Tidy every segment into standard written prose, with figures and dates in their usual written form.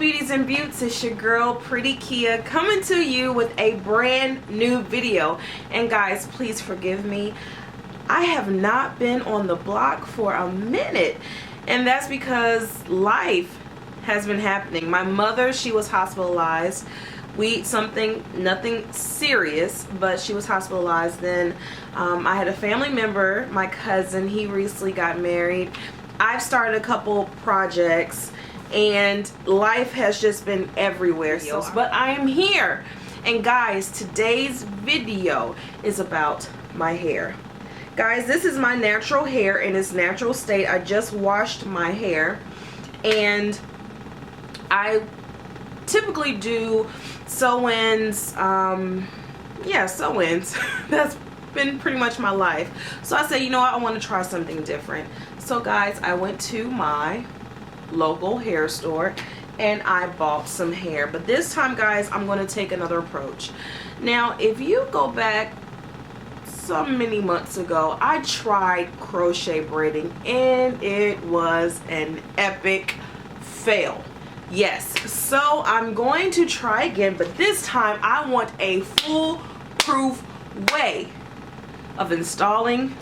beauties and beauts, it's your girl Pretty Keya coming to you with a brand new video. And guys, please forgive me, I have not been on the block for a minute, and that's because life has been happening. My mother, she was hospitalized. Nothing serious, but she was hospitalized. Then I had a family member, my cousin, he recently got married. I've started a couple projects and life has just been everywhere. But I am here, and guys, today's video is about my hair. Guys, this is my natural hair in its natural state. I just washed my hair, and I typically do sew-ins. Yeah, sew-ins. That's been pretty much my life. So I said, you know what, I want to try something different. So guys, I went to my local hair store and I bought some hair, but this time, guys, I'm going to take another approach. Now, if you go back so many months ago, I tried crochet braiding and it was an epic fail. Yes, so I'm going to try again, but this time I want a foolproof way of installing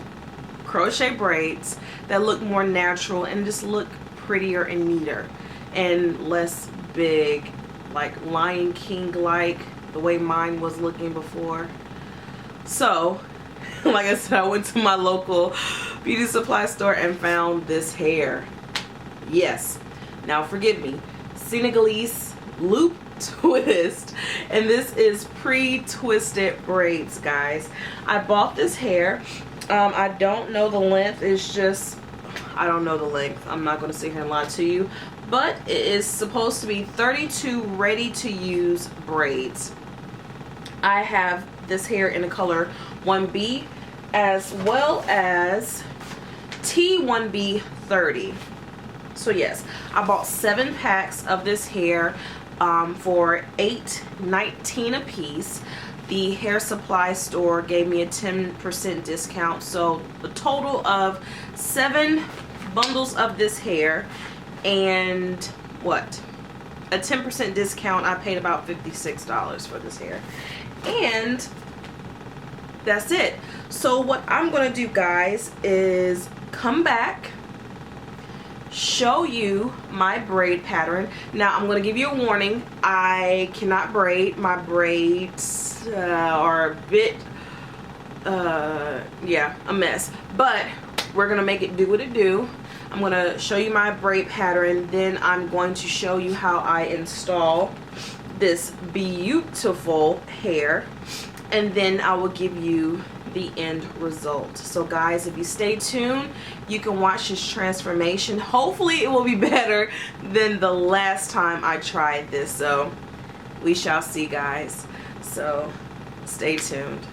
crochet braids that look more natural and just look prettier and neater and less big, like Lion King, like the way mine was looking before. So like I said, I went to my local beauty supply store and found this hair. Yes, now forgive me, Senegalese loop twist, and this is pre-twisted braids, guys. I bought this hair. I don't know the length. It's just, I don't know the length. I'm not going to sit here and lie to you, but it is supposed to be 32 ready to use braids. I have this hair in the color 1B as well as T1B30. So yes, I bought 7 packs of this hair for $8.19 a piece. The hair supply store gave me a 10% discount, so the total of 7 bundles of this hair, and what, a 10% discount, I paid about $56 for this hair, and that's it. So what I'm gonna do, guys, is come back, show you my braid pattern. Now I'm going to give you a warning, I cannot braid. My braids are a bit yeah, a mess, but we're gonna make it do what it do. I'm going to show you my braid pattern, then I'm going to show you how I install this beautiful hair, and then I will give you the end result. So guys, if you stay tuned, you can watch this transformation. Hopefully it will be better than the last time I tried this, so we shall see, guys. So stay tuned.